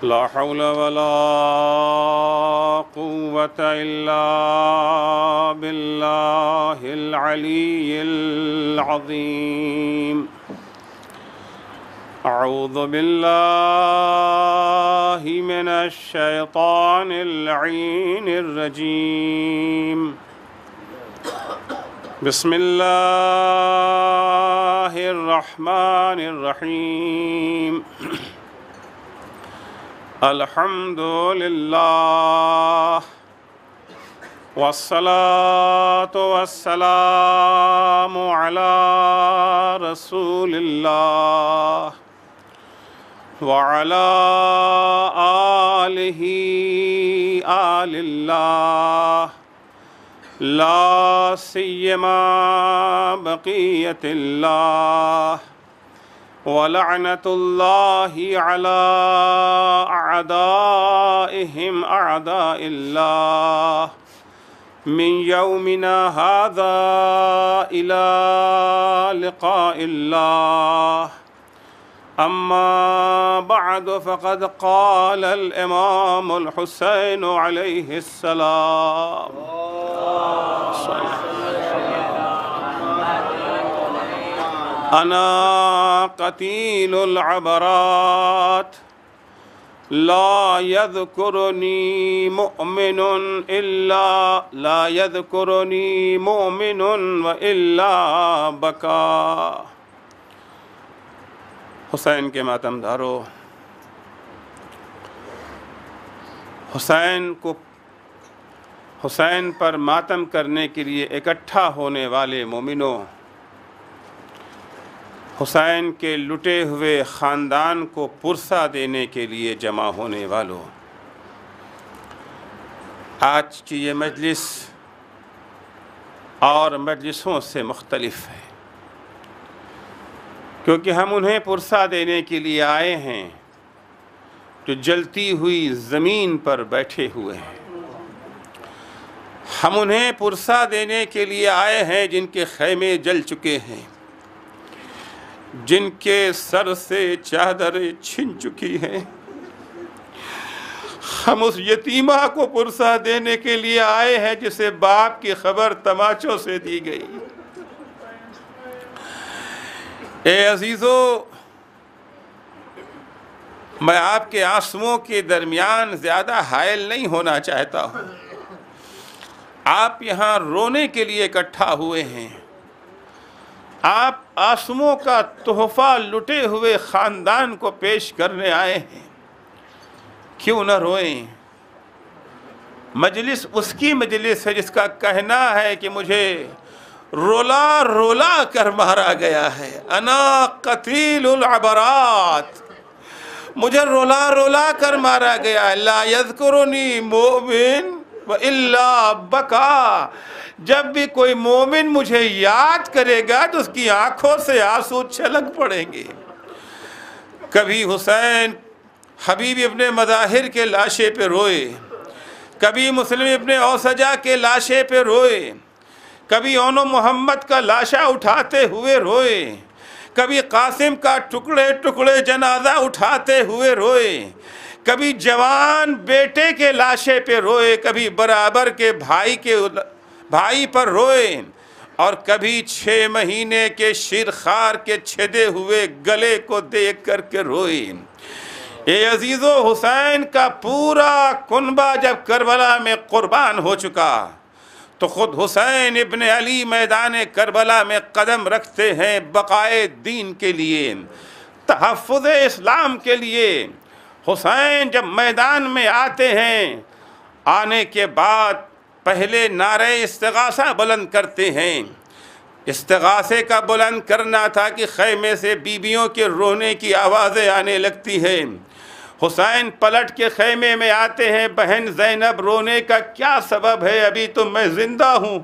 ला हौल वला कुव्वता इल्ला बिल्लाहिल अलिय्यिल अज़ीम। अऊज़ु बिल्लाहि मिनश शैतानिर लईनिर रजीम। बिस्मिल्लाहिर रहमानिर रहीम। अल्हम्दुलिल्लाह वस्सलातु वस्सलामु अला रसूलिल्लाह व अला आलिहि आलिल्लाह ला सिय्यमा बक़ियतिल्लाह व लअनतुल्लाहि अला अअदाइहिम अअदाइल्लाह मिन यौमिना हाज़ा इला लिक़ाइल्लाह। अम्मा बअद फ़क़द क़ालल इमामुल हुसैन अलैहिस्सलाम। अना क़तीलुल अबरात ला यज़कुरुनी मुअमिनुन इल्ला ला यज़कुरुनी मुअमिनुन व इल्ला बका। हुसैन के मातमदारों, हुसैन पर मातम करने के लिए इकट्ठा होने वाले मोमिनों, हुसैन के लुटे हुए ख़ानदान को पुरसा देने के लिए जमा होने वालों, आज की ये मजलिस और मजलिसों से मुख्तलिफ है, क्योंकि हम उन्हें पुरसा देने के लिए आए हैं जो जलती हुई ज़मीन पर बैठे हुए हैं। हम उन्हें पुरसा देने के लिए आए हैं जिनके खैमे जल चुके हैं, जिनके सर से चादरें छिन चुकी हैं। हम उस यतीमा को पुरसा देने के लिए आए हैं जिसे बाप की खबर तमाचों से दी गई। ए अजीज़ो, मैं आपके आंसुओं के दरमियान ज़्यादा हायल नहीं होना चाहता हूँ। आप यहाँ रोने के लिए इकट्ठा हुए हैं। आप आंसुओं का तोहफ़ा लुटे हुए ख़ानदान को पेश करने आए हैं। क्यों न रोएं? मजलिस उसकी मजलिस है जिसका कहना है कि मुझे रोला रोला कर मारा गया है। अना क़तीलुल अबरात, मुझे रोला रोला कर मारा गया है। ला यज़कुरुनी मुमिन व इल्ला बका, जब भी कोई मोमिन मुझे याद करेगा तो उसकी आंखों से आंसू छलक पड़ेंगे। कभी हुसैन हबीब इब्ने मज़ाहिर के लाशे पे रोए, कभी मुस्लिम इब्ने औसजा के लाशे पे रोए, कभी ओनो मोहम्मद का लाशा उठाते हुए रोए, कभी कासिम का टुकड़े टुकड़े जनाजा उठाते हुए रोए, कभी जवान बेटे के लाशे पे रोए, कभी बराबर के भाई पर रोए, और कभी 6 महीने के शिरखार के छेदे हुए गले को देख करके रोए। ये अजीज़ो, हुसैन का पूरा कुनबा जब करबला में कुर्बान हो चुका तो ख़ुद हुसैन इब्ने अली मैदान करबला में कदम रखते हैं बक़ाए दीन के लिए, तहफ़्फ़ुज़ इस्लाम के लिए। हुसैन जब मैदान में आते हैं, आने के बाद पहले नारे इस्तिग़ासा बुलंद करते हैं। इस्तिग़ासे का बुलंद करना था कि खैमे से बीबियों के रोने की आवाज़ें आने लगती हैं। हुसैन पलट के खैमे में आते हैं, बहन ज़ैनब रोने का क्या सबब है, अभी तो मैं ज़िंदा हूँ।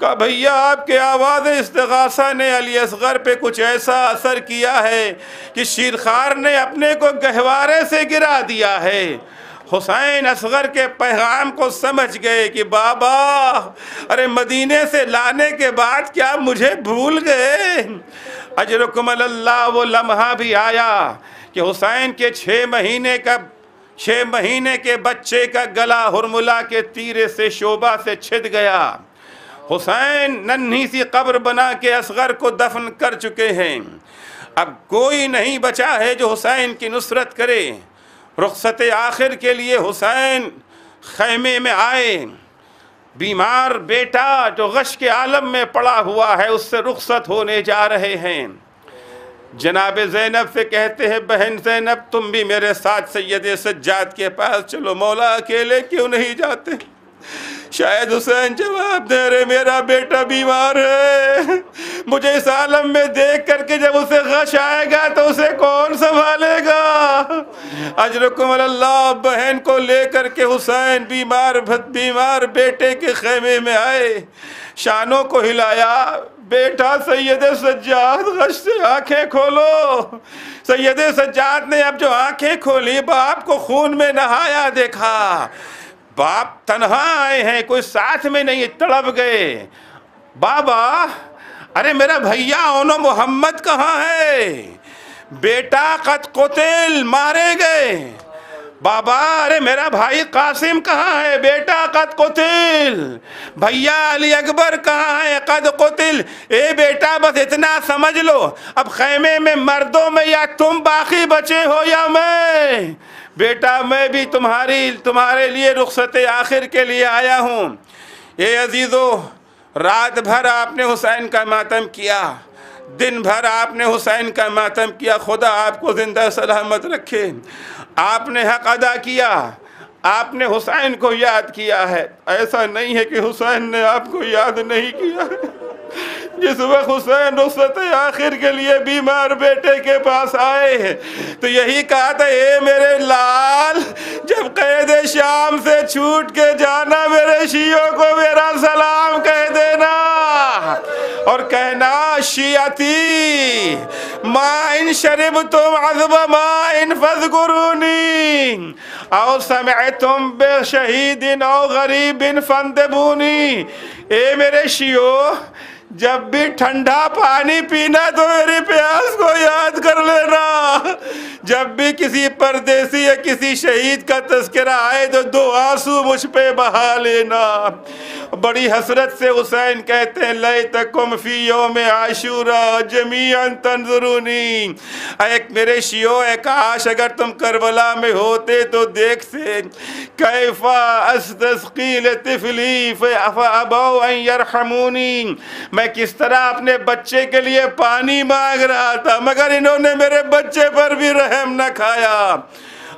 कहा भैया आपके आवाज़ इस्तिग़ासा ने अली असगर पे कुछ ऐसा असर किया है कि शिरखार ने अपने को गहवारे से गिरा दिया है। हुसैन असगर के पैगाम को समझ गए कि बाबा अरे मदीने से लाने के बाद क्या मुझे भूल गए। अजरुकुम अल्लाह वो लम्हा भी आया कि हुसैन के 6 महीने का 6 महीने के बच्चे का गला हुरमुला के तीरे से शोभा से छिद गया। हुसैन नन्ही सी कब्र बना के असगर को दफन कर चुके हैं। अब कोई नहीं बचा है जो हुसैन की नुसरत करे। रुखसत आखिर के लिए हुसैन खैमे में आए। बीमार बेटा जो गश के आलम में पड़ा हुआ है उससे रुखसत होने जा रहे हैं। जनाब ज़ैनब से कहते हैं, बहन ज़ैनब तुम भी मेरे साथ सैयद सज्जाद के पास चलो। मौला अकेले क्यों नहीं जाते? शायद हुसैन जवाब दे रहे, मेरा बेटा बीमार है, मुझे इस आलम में देख करके जब उसे गश आएगा तो उसे कौन संभालेगा? अजरुकुम अल्लाह। बहन को लेकर के हुसैन बीमार बेटे के खेमे में आए, शानों को हिलाया, बेटा सैयद सज्जाद गश से आंखें खोलो। सैयद सज्जाद ने अब जो आंखें खोली, बाप को खून में नहाया देखा। बाप तन्हा आए हैं, कोई साथ में नहीं, तड़प गए। बाबा, अरे मेरा भैया ओनो मोहम्मद कहाँ है? बेटा कद कुतिल, मारे गए। बाबा, अरे मेरा भाई कासिम कहाँ है? बेटा कद कुतिल। भैया अली अकबर कहाँ है? कद कुतिल। ए बेटा बस इतना समझ लो, अब खैमे में मर्दों में या तुम बाकी बचे हो या मैं। बेटा मैं भी तुम्हारे लिए रुखसत आखिर के लिए आया हूँ। ये अजीज़ो, रात भर आपने हुसैन का मातम किया, दिन भर आपने हुसैन का मातम किया। खुदा आपको जिंदा सलामत रखे। आपने हक अदा किया, आपने हुसैन को याद किया है। ऐसा नहीं है कि हुसैन ने आपको याद नहीं किया। जिस वक्त हुसैन रुखसत आखिर के लिए बीमार बेटे के पास आए तो यही कहा था, ए मेरे लाल, जब कैद शाम से छूट के जाना मेरे शियों को मेरा सलाम कह देना और कहना, शियाती मा इन शरिब तुम अज़ब मा इन फज़कुरूनी और समय तुम बेशहीदिन और गरीबिन फंदबूनी। ए मेरे शियो, जब भी ठंडा पानी पीना तो मेरी प्यास को याद कर लेना। जब भी किसी परदेसी या किसी शहीद का तज़किरा आए तो 2 आंसू मुझ पे बहा लेना। बड़ी हसरत से हुसैन कहते हैं, लैतकुम फी यौम आशूरा जमीअन तंजुरूनी। एक मेरे शियो, एक काश अगर तुम करबला में होते तो देखते, कैफा अस्तस्की लितिफली फअबौ अन यरहमूनी। मैं किस तरह अपने बच्चे के लिए पानी मांग रहा था, मगर इन्होंने मेरे बच्चे पर भी रहम न खाया।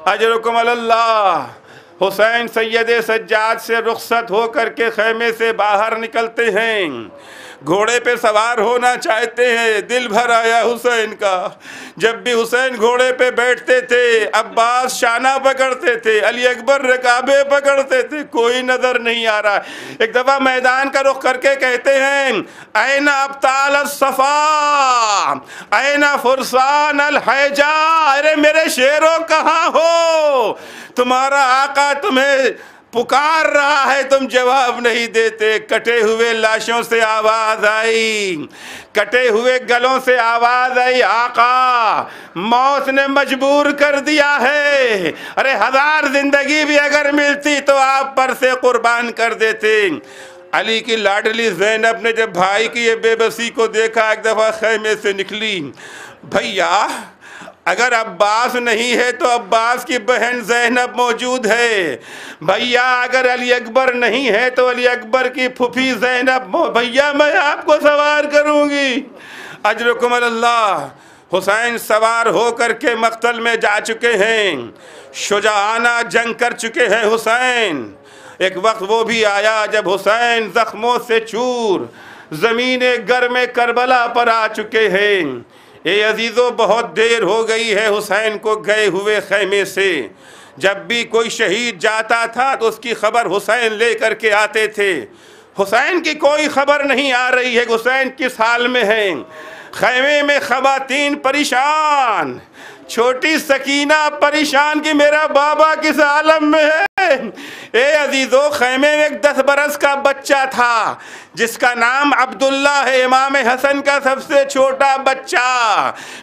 अजरुकुम अल्लाह। हुसैन सैयद सज्जाद से रुखसत हो करके खैमे से बाहर निकलते हैं। घोड़े पे सवार होना चाहते हैं, दिल भर आया हुसैन का। जब भी हुसैन घोड़े पे बैठते थे, अब्बास शाना पकड़ते थे, अली अकबर रकाबे पकड़ते थे, कोई नजर नहीं आ रहा। एक दफा मैदान का रुख करके कहते हैं, ऐना अब्ताल सफा ऐना फुरसान अल हैजा। अरे मेरे शेरों कहाँ हो? तुम्हारा आका तुम्हें पुकार रहा है, तुम जवाब नहीं देते। कटे हुए लाशों से आवाज आई, कटे हुए गलों से आवाज आई, आका मौत ने मजबूर कर दिया है। अरे 1000 जिंदगी भी अगर मिलती तो आप पर से कुर्बान कर देते। अली की लाडली ज़ैनब ने जब भाई की ये बेबसी को देखा, एक दफ़ा खैमे से निकली, भैया अगर अब्बास नहीं है तो अब्बास की बहन ज़ैनब मौजूद है। भैया अगर अली अकबर नहीं है तो अली अकबर की फूफी ज़ैनब, भैया मैं आपको सवार करूँगी। अजरुकुम अल्लाह। हुसैन सवार हो करके मक्तल में जा चुके हैं, शुजाआना जंग कर चुके हैं हुसैन। एक वक्त वो भी आया जब हुसैन ज़ख्मों से चूर ज़मीने गर्म करबला पर आ चुके हैं। ये अजीज़ों, बहुत देर हो गई है हुसैन को गए हुए खैमे से। जब भी कोई शहीद जाता था तो उसकी खबर हुसैन ले करके आते थे। हुसैन की कोई खबर नहीं आ रही है, हुसैन किस हाल में हैं। खैमे में ख़वातीन परेशान, छोटी सकीना परेशान कि मेरा बाबा किस आलम में है। ए अजीजो, खैमे में एक 10 बरस का बच्चा था जिसका नाम अब्दुल्ला है, इमाम हसन का सबसे छोटा बच्चा।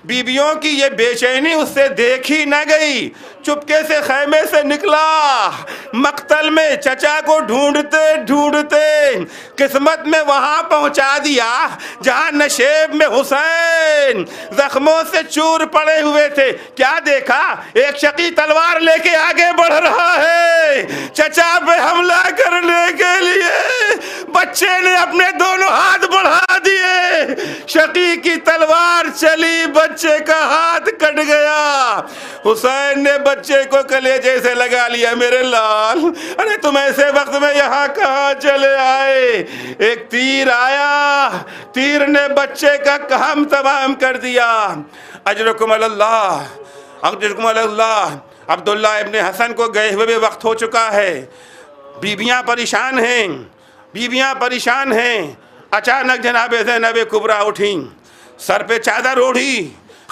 बीबियों की ये बेचैनी उससे देखी न गई, चुपके से खैमे से निकला। मक्तल में चचा को ढूंढते ढूंढते किस्मत में वहां पहुंचा दिया जहां नशेब में हुसैन जख्मों से चूर पड़े हुए थे। क्या देखा, एक शकी तलवार लेके आगे बढ़ रहा है चचा पे हमला करने के लिए। बच्चे ने अपने दोनों हाथ बढ़ा दिए, शकी की तलवार चली, बच्चे का हाथ कट गया। हुसैन ने बच्चे को कलेजे से लगा लिया, मेरे लाल, अरे तुम ऐसे वक्त में यहाँ कहाँ चले आए। एक तीर आया, तीर ने बच्चे का काम तमाम कर दिया। अजरकुम अल्लाह, अजरकुम अल्लाह। अब्दुल्ला इब्ने हसन को गए हुए भी वक्त हो चुका है, बीबियाँ परेशान हैं, बीबियाँ परेशान हैं। अचानक जनाब ज़ैनब कुबरा उठी, सर पे चादर ओढ़ी,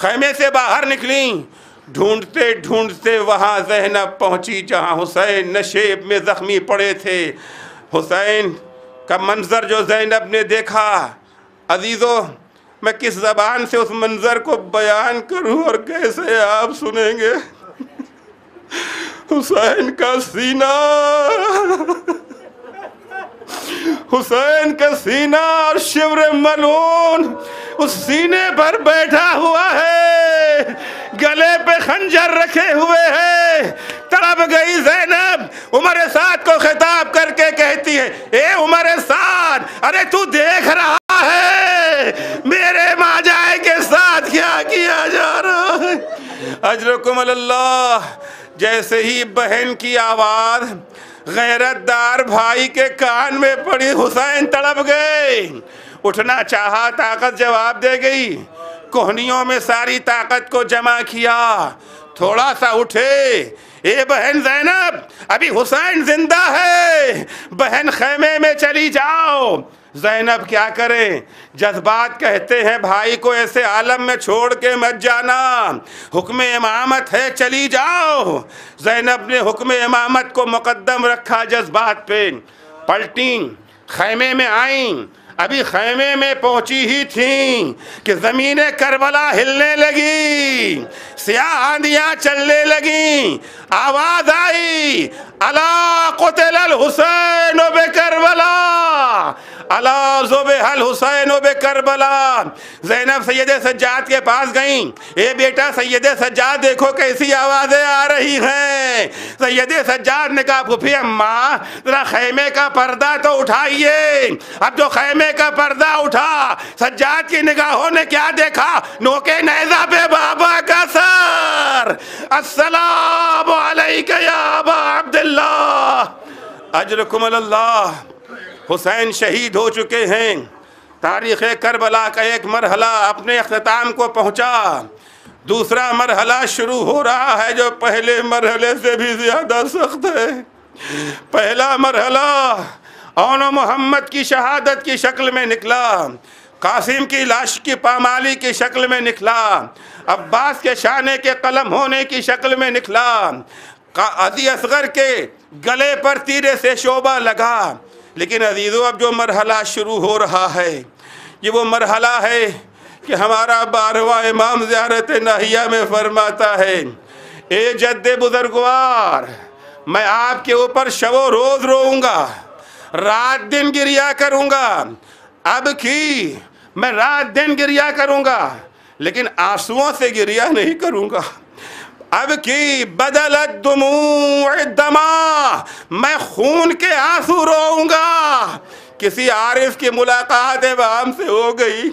खैमे से बाहर निकली। ढूंढते ढूंढते वहाँ ज़ैनब पहुँची जहाँ हुसैन नशेब में ज़ख्मी पड़े थे। हुसैन का मंज़र जो ज़ैनब ने देखा, अजीज़ों, मैं किस ज़बान से उस मंज़र को बयान करूँ और कैसे आप सुनेंगे। हुसैन का सीना, हुसैन का सीना और शिव्र मलून उस सीने पर बैठा हुआ है, गले पे खंजर रखे हुए है। तड़प गई ज़ैनब, उमर साद को खिताब करके कहती है, ए उमर साद, अरे तू देख रहा है मेरे माजाए के साथ क्या किया जा रहा है। अजरकुम अल्लाह। जैसे ही बहन की आवाज़ गैरतदार भाई के कान में पड़ी, हुसैन तड़प गए। उठना चाहा, ताकत जवाब दे गई। कोहनियों में सारी ताकत को जमा किया, थोड़ा सा उठे। ए बहन ज़ैनब, अभी हुसैन जिंदा है, बहन खैमे में चली जाओ। ज़ैनब क्या करें, जज्बात कहते हैं भाई को ऐसे आलम में छोड़ के मत जाना, हुक्म इमामत है, चली जाओ। ज़ैनब ने हुक्म इमामत को मुकद्दम रखा जज्बात पे। पलटी, खैमे में आईं। अभी खैमे में पहुंची ही थी कि ज़मीने करबला हिलने लगी, सियाह आंधियाँ चलने लगी। आवाज़ आई, अला क़ुतिल हुसैन बे करबला, अला ज़ुबिहल हुसैन बे करबला। ज़ैनब सैयदे सज्जाद के पास गईं, ए बेटा सैयदे सज्जाद, देखो कैसी आवाज़ें आ रही हैं। सैयदे सज्जाद ने कहा, फूफी अम्मा, ज़रा खैमे का पर्दा तो उठाइए। अब जो खैमे का पर्दा उठा, सज्जाद की निगाहों ने क्या देखा, नोके नेज़ा पे बाबा का सर। अस्सलामु अलैका या अबा अब्दुल्लाह। अजरकुम अल्लाह। हुसैन शहीद हो चुके हैं। तारीख़ करबला का एक मरहला अपने अख्ताम को पहुँचा, दूसरा मरहला शुरू हो रहा है जो पहले मरहले से भी ज़्यादा सख्त है। पहला मरहला औन मोहम्मद की शहादत की शक्ल में निकला, कासिम की लाश की पामाली की शक्ल में निकला, अब्बास के शाने के कलम होने की शक्ल में निकला, अज़ी असगर के गले पर तीरे से शोभा लगा। लेकिन अजीज़ों, अब जो मरहला शुरू हो रहा है, ये वो मरहला है कि हमारा 12वां इमाम ज़ियारत नाहिया में फरमाता है, ए जद्दे बुज़ुर्गवार, मैं आपके ऊपर शबो रोज़ रोऊंगा, रात दिन गिरिया करूँगा। अब की मैं रात दिन गिरिया करूँगा, लेकिन आंसुओं से गिरिया नहीं करूँगा। अब की बदलत दुमूअ दमा, मैं खून के आंसू रोऊंगा। किसी आरिफ की मुलाकात इमाम से हो गई,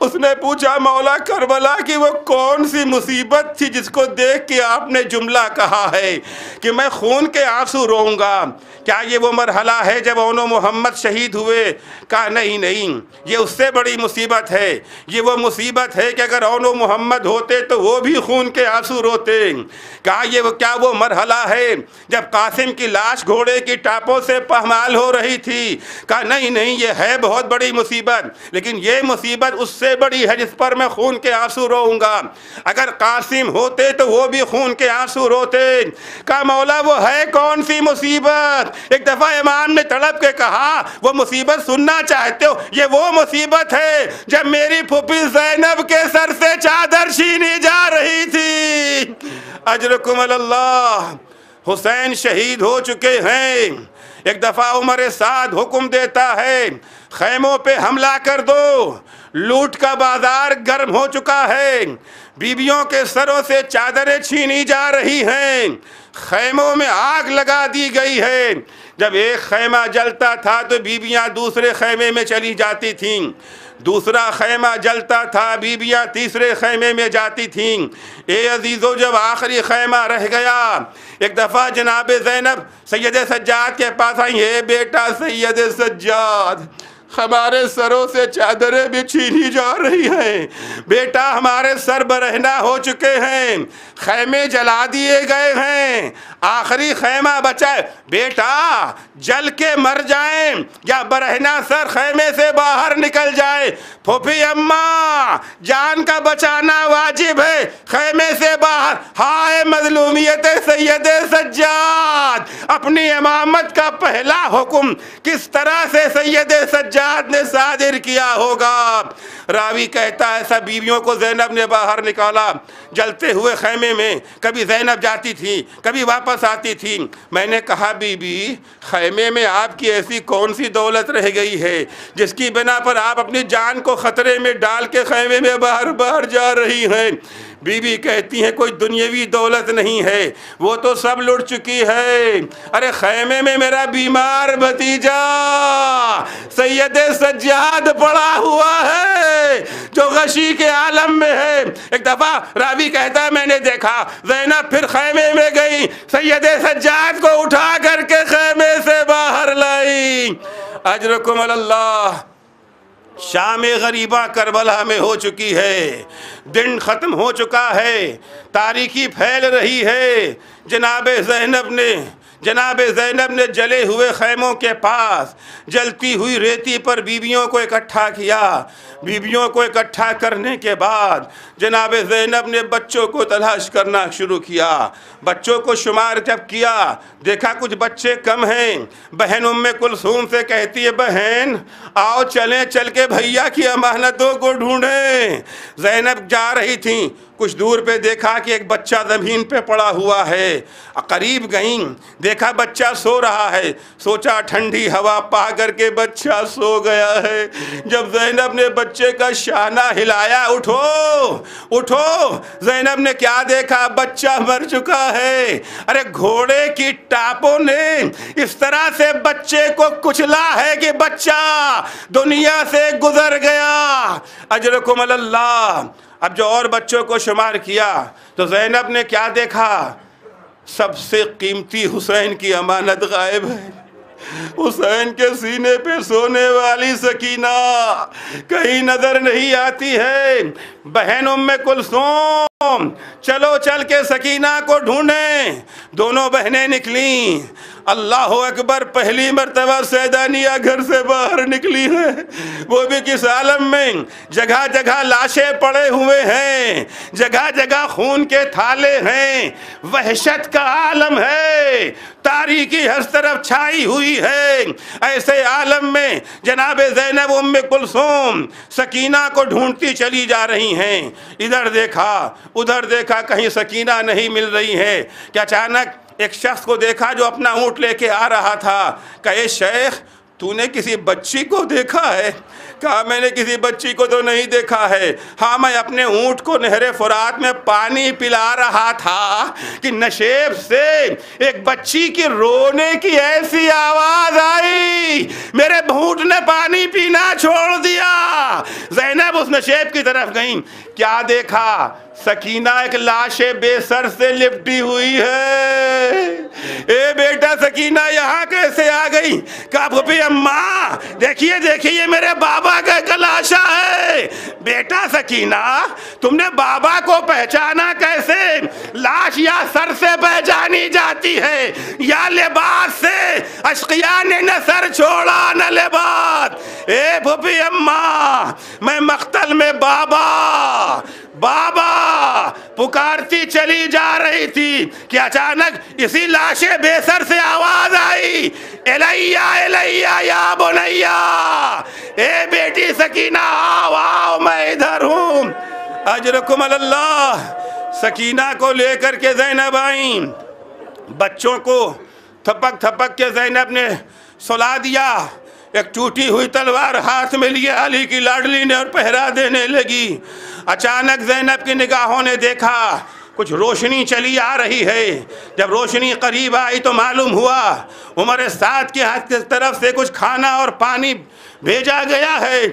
उसने पूछा, मौला करबला की वो कौन सी मुसीबत थी जिसको देख के आपने जुमला कहा है कि मैं खून के आंसू रोऊंगा। क्या ये वो मरहला है जब ओनो मोहम्मद शहीद हुए? कहा नहीं नहीं, ये उससे बड़ी मुसीबत है। ये वो मुसीबत है कि अगर ओनो मोहम्मद होते तो वो भी खून के आंसू रोते। कहा ये वो क्या वो मरहला है जब कासिम की लाश घोड़े की टापों से पहमाल हो रही थी? कहा नहीं नहीं, ये है बहुत बड़ी मुसीबत, लेकिन ये मुसीबत उससे उससे बड़ी है जिस पर मैं खून के आंसू रोऊंगा। अगर कासिम होते तो वो भी खून के आंसू रोते। कहा मौला वो है कौन सी मुसीबत? एक दफ़ा इमाम ने तड़प के कहा वो मुसीबत सुनना चाहते हो? ये वो मुसीबत है जब मेरी फूफी ज़ैनब के सर से चादर छीनी जा रही थी। अजरकुम अल्लाह। हुसैन शहीद हो चुके हैं। एक दफ़ा उमर साद हुक्म देता है खैमों पे हमला कर दो, लूट का बाजार गर्म हो चुका है, बीबियों के सरों से चादरें छीनी जा रही हैं, खैमों में आग लगा दी गई है। जब एक खैमा जलता था तो बीबियां दूसरे खैमे में चली जाती थीं, दूसरा खैमा जलता था बीबियां तीसरे खैमे में जाती थीं। ए अजीज़ो, जब आखिरी खैमा रह गया, एक दफ़ा जनाब ज़ैनब सैयद सज्जाद के पास आई। है बेटा सैयद सज्जाद, हमारे सरों से चादरें भी छीनी जा रही हैं, बेटा हमारे सर बरहना हो चुके हैं, खैमे जला दिए गए हैं, आखिरी खैमा बचा है, बेटा जल के मर जाएं या बरहना सर खैमे से बाहर निकल जाए। फूफी अम्मा, जान का बचाना वाजिब है, खैमे से बाहर। हाय मजलूमियत सैयद सज्जाद। अपनी इमामत का पहला हुक्म किस तरह से सैयद सज्जाद ने सादिर किया होगा। रावी कहता है सब बीवियों को ज़ैनब ने बाहर निकाला, जलते हुए खैमे में। कभी ज़ैनब जाती थी, कभी वापस आती थी। मैंने कहा बीबी, खैमे में आपकी ऐसी कौन सी दौलत रह गई है जिसकी बिना पर आप अपनी जान को खतरे में डाल के खैमे में बाहर बाहर जा रही हैं? बीबी कहती हैं कोई दुनियावी दौलत नहीं है, वो तो सब लुट चुकी है। अरे खैमे में मेरा बीमार भतीजा सैयद सज्जाद पड़ा हुआ है जो गशी के आलम में है। एक दफा रावी कहता है मैंने देखा ज़ैनब फिर खैमे में गई, सैयद सज्जाद को उठा करके खैमे से बाहर लाई। अजरकुम अल्लाह। शाम गरीबा करबला में हो चुकी है, दिन ख़त्म हो चुका है, तारीकी फैल रही है। जनाब ज़ैनब ने जले हुए खैमों के पास जलती हुई रेती पर बीबियों को इकट्ठा किया। बीबियों को इकट्ठा करने के बाद जनाब ज़ैनब ने बच्चों को तलाश करना शुरू किया। बच्चों को शुमार जब किया, देखा कुछ बच्चे कम हैं। बहन उम्मे कुलसूम से कहती है बहन आओ चलें, चल के भैया की अमानतों को ढूंढें। ज़ैनब जा रही थी, कुछ दूर पे देखा कि एक बच्चा ज़मीन पे पड़ा हुआ है। करीब गई, देखा बच्चा सो रहा है। सोचा ठंडी हवा पा करके बच्चा सो गया है। जब ज़ैनब ने बच्चे का शाना हिलाया, उठो उठो, ज़ैनब ने क्या देखा, बच्चा मर चुका है। अरे घोड़े की टापों ने इस तरह से बच्चे को कुचला है कि बच्चा दुनिया से गुजर गया। अजरकुम अल्लाह। अब जो और बच्चों को शुमार किया तो ज़ैनब ने क्या देखा, सबसे कीमती हुसैन की अमानत गायब है। हुसैन के सीने पे सोने वाली सकीना कहीं नजर नहीं आती है। बहन उम्मे कुलसूम चलो चल के सकीना को ढूंढें। दोनों बहनें निकली। अल्लाह अकबर, पहली मर्तबा सैदानिया घर से बाहर निकली है, वो भी किस आलम में। जगह जगह लाशें पड़े हुए हैं, जगह जगह खून के थाले हैं, वहशत का आलम है, तारीकी हर तरफ छाई हुई है। ऐसे आलम में जनाब ज़ैनब उम्मे कुलसूम सकीना को ढूंढती चली जा रही हैं। इधर देखा उधर देखा, कहीं सकीना नहीं मिल रही है कि अचानक एक शख्स को देखा जो अपना ऊँट लेके आ रहा था। कहे शेख तूने किसी बच्ची को देखा है? कहा मैंने किसी बच्ची को तो नहीं देखा है। हाँ, मैं अपने ऊँट को नहरे फुरात में पानी पिला रहा था कि नशेब से एक बच्ची की रोने की ऐसी आवाज़ आई, मेरे ऊँट ने पानी पीना छोड़ दिया। ज़ैनब उस नशेब की तरफ गई, क्या देखा, सकीना एक लाशे बेसर से लिपटी हुई है। ए बेटा सकीना यहाँ कैसे आ गई? कहा फूफी अम्मा देखिए देखिए, ये मेरे बाबा का लाशा है। बेटा सकीना, तुमने बाबा को पहचाना कैसे? लाश या सर से पहचानी जाती है या लिबास से? अशकिया ने न सर छोड़ा न लिबास। ए फूफी अम्मा, मैं मख्तल में बाबा बाबा पुकारती चली जा रही थी कि अचानक इसी लाशे बेसर से आवाज आई, एलैया एलैया या बुनैया, ए बेटी सकीना आओ आओ, मैं इधर हूँ। अजरकुम अल्लाह। सकीना को लेकर के ज़ैनब आई, बच्चों को थपक थपक के ज़ैनब ने सुला दिया। एक टूटी हुई तलवार हाथ में लिए अली की लाडली ने और पहरा देने लगी। अचानक ज़ैनब की निगाहों ने देखा कुछ रोशनी चली आ रही है। जब रोशनी करीब आई तो मालूम हुआ उमर साद के हाथ की तरफ से कुछ खाना और पानी भेजा गया है।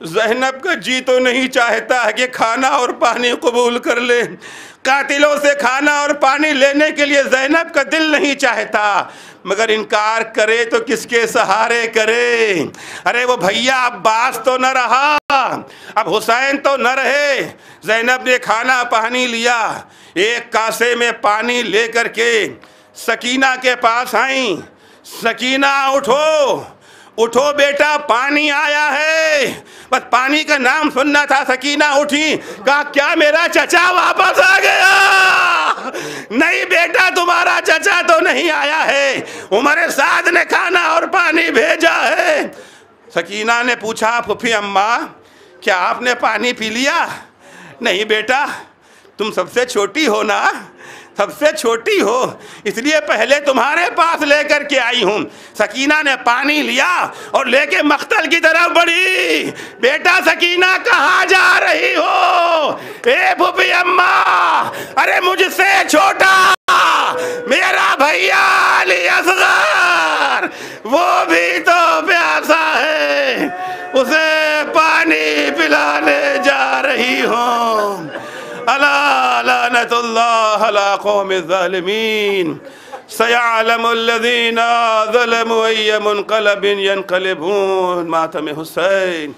ज़ैनब का जी तो नहीं चाहता है कि खाना और पानी कबूल कर ले। कातिलों से खाना और पानी लेने के लिए ज़ैनब का दिल नहीं चाहता, मगर इनकार करे तो किसके सहारे करे? अरे वो भैया अब्बास तो न रहा, अब हुसैन तो न रहे। ज़ैनब ने खाना पानी लिया, एक कासे में पानी लेकर के सकीना के पास आई। सकीना उठो उठो बेटा, पानी आया है। बस पानी का नाम सुनना था, सकीना उठी, कहा क्या मेरा चचा वापस आ गया? नहीं बेटा, तुम्हारा चचा तो नहीं आया है, उमर साद ने खाना और पानी भेजा है। सकीना ने पूछा, फूफी अम्मा क्या आपने पानी पी लिया? नहीं बेटा, तुम सबसे छोटी हो ना, सबसे छोटी हो, इसलिए पहले तुम्हारे पास लेकर के आई हूँ। सकीना ने पानी लिया और लेके मख्तल की तरफ बढ़ी। बेटा सकीना कहाँ जा रही हो? ए फूफी अम्मा, अरे मुझसे छोटा मेरा भैया अली असगर, वो भी तो प्यासा है, उसे पानी पिलाने जा रही हूँ। अला लानतुल्लाह अला कौमिज़ ज़ालिमीन, सयअलमुल लज़ीना ज़लमू अय्य मुनक़लबिन यनक़लिबून। मातम हुसैन।